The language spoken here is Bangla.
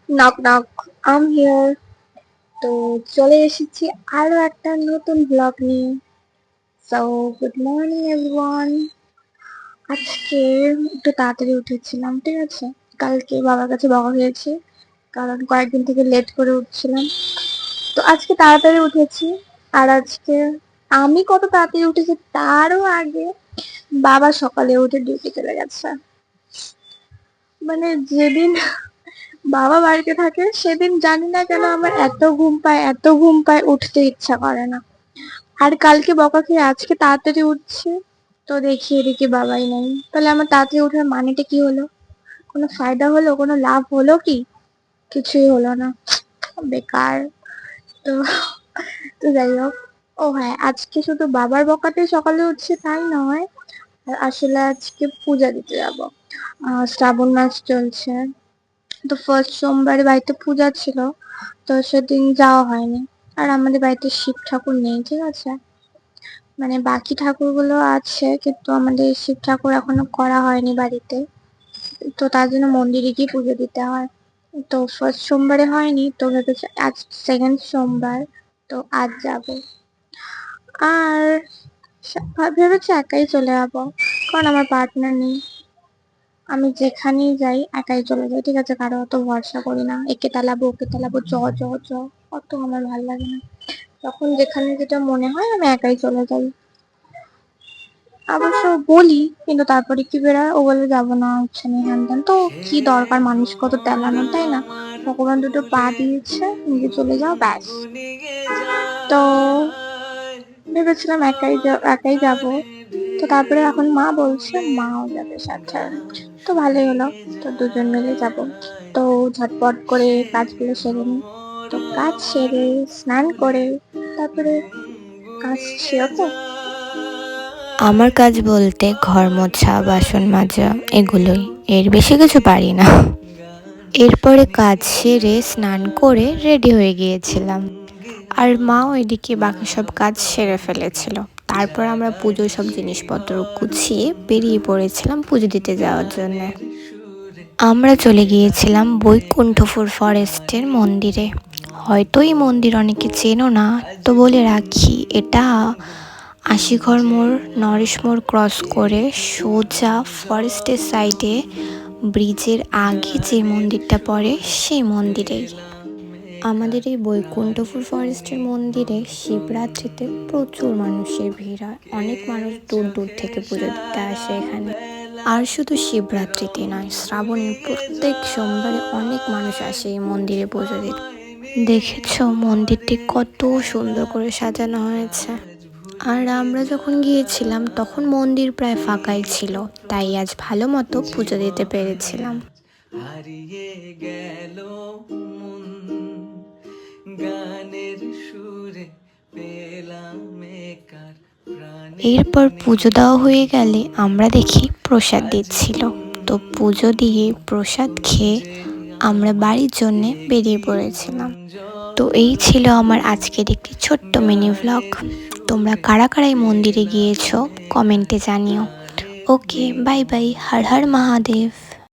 Knock knock, um here. তো চলে এসেছি আরো একটা নতুন ব্লগ নিয়ে। So good morning everyone. আজকে একটু তাড়াতাড়ি উঠেছিলাম, ঠিক আছে। কালকে বাবার কাছে বকা খেয়েছি, কারণ কয়েকদিন থেকে লেট করে উঠছিলাম। তো আজকে তাড়াতাড়ি উঠেছি। আর আজকে আমি কত তাড়াতাড়ি উঠেছি তারও আগে বাবা সকালে উঠে ডিউটি চলে গেছে। মানে যেদিন বাবা বাড়িতে থাকে সেদিন জানি না কেন আমার এত ঘুম পায় উঠতে ইচ্ছা করে না। আর কালকে বকা খেয়ে আজকে তাড়াতাড়ি উঠছি, তো দেখি এদিকে বাবাই নেই। তাহলে আমার তাড়াতাড়ি ওঠার মানেটা কি হলো? কোনো ফায়দা হলো? কোনো লাভ হলো কি? কিছুই হলো না, বেকার। তো তো যাই হোক। ও হ্যাঁ, আজকে শুধু বাবার বকাতে সকালে উঠছি তাই নয়, আসলে আজকে পূজা দিতে যাবো। শ্রাবণ মাস চলছে, তো ফার্স্ট সোমবারে বাড়িতে পূজা ছিল, তো সেদিন যাওয়া হয়নি। আর আমাদের বাড়িতে শিব ঠাকুর নেই, ঠিক আছে। মানে বাকি ঠাকুরগুলো আছে, কিন্তু আমাদের শিব ঠাকুর এখনো করা হয়নি বাড়িতে। তো তার জন্য মন্দিরে গিয়ে পুজো দিতে হয়। তো ফার্স্ট সোমবারে হয়নি, তো ভেবেছি আজ সেকেন্ড সোমবার, তো আজ যাব। আর ভেবেছি একাই চলে যাবো, কারণ আমার পার্টনার নেই। আমি যেখানেই যাই একাই চলে যাই, ঠিক আছে। কারো অত ভরসা করি না, একে তালাবো ওকে তালাবো, চ চ চ, অত আমার ভালো লাগে না। তখন যেখানে যেটা মনে হয় আমি একাই চলে যাই। অবশ্য বলি, কিন্তু তারপরে কি বেরায়, ও বলে যাবো না, ইচ্ছা নেই, হ্যান ত্যান। তো কি দরকার মানুষ কত তেলানো, তাই না? ভগবান দুটো পা দিয়েছে, নিজে চলে যাও ব্যাস। তো ভেবেছিলাম একাই যাব। তো তারপরে এখন মা বলছে মাও যাবে সাথে, তো ভালোই হলো। তো দুজন মিলে যাব। তো ঝটপট করে কাজগুলো সেরে নিই। তো কাজ সেরে স্নান করে তারপরে আসছি, ওকে। আমার কাজ বলতে ঘর মোছা, বাসন মাজা, এগুলোই। এর বেশি কিছু পারি না। এরপরে কাজ সেরে স্নান করে রেডি হয়ে গিয়েছিলাম, আর মাও এদিকে বাকি সব কাজ সেরে ফেলেছিল। তারপর আমরা পুজোর সব জিনিসপত্র গুছিয়ে বেরিয়ে পড়েছিলাম পুজো দিতে যাওয়ার জন্য। আমরা চলে গিয়েছিলাম বৈকুণ্ঠপুর ফরেস্টের মন্দিরে। হয়তো এই মন্দির অনেকে চেনো না, তো বলে রাখি, এটা আশিঘর মোড়, নরেশ মোড় ক্রস করে সোজা ফরেস্টের সাইডে ব্রিজের আগে যে মন্দিরটা পড়ে সেই মন্দিরেই। আমাদের এই বৈকুণ্ঠপুর ফরেস্টের মন্দিরে শিবরাত্রিতে প্রচুর মানুষের ভিড় হয়। অনেক মানুষ দূর দূর থেকে পুজো দিতে আসে এখানে। আর শুধু শিবরাত্রিতে নয়, শ্রাবণের প্রত্যেক সোমবারে অনেক মানুষ আসে এই মন্দিরে পুজো দিতে। দেখেছো মন্দিরটি কত সুন্দর করে সাজানো হয়েছে। আর আমরা যখন গিয়েছিলাম তখন মন্দির প্রায় ফাঁকাই ছিল, তাই আজ ভালো মতো পুজো দিতে পেরেছিলাম। হারিয়ে গেল মন, গানের সুরে পেলাম একার প্রাণে। এরপর পুজো দেওয়া হয়ে গেলে আমরা দেখি প্রসাদ দিচ্ছিল। তো পুজো দিয়ে প্রসাদ খেয়ে আমরা বাড়ির জন্য বেরিয়ে পড়েছিলাম। তো এই ছিল আমার আজকের একটি ছোট্ট মিনি ভ্লগ। তোমরা কারা কারা এই মন্দিরে গিয়েছো কমেন্টে জানিও। ওকে, বাই বাই, হর হর মহাদেব।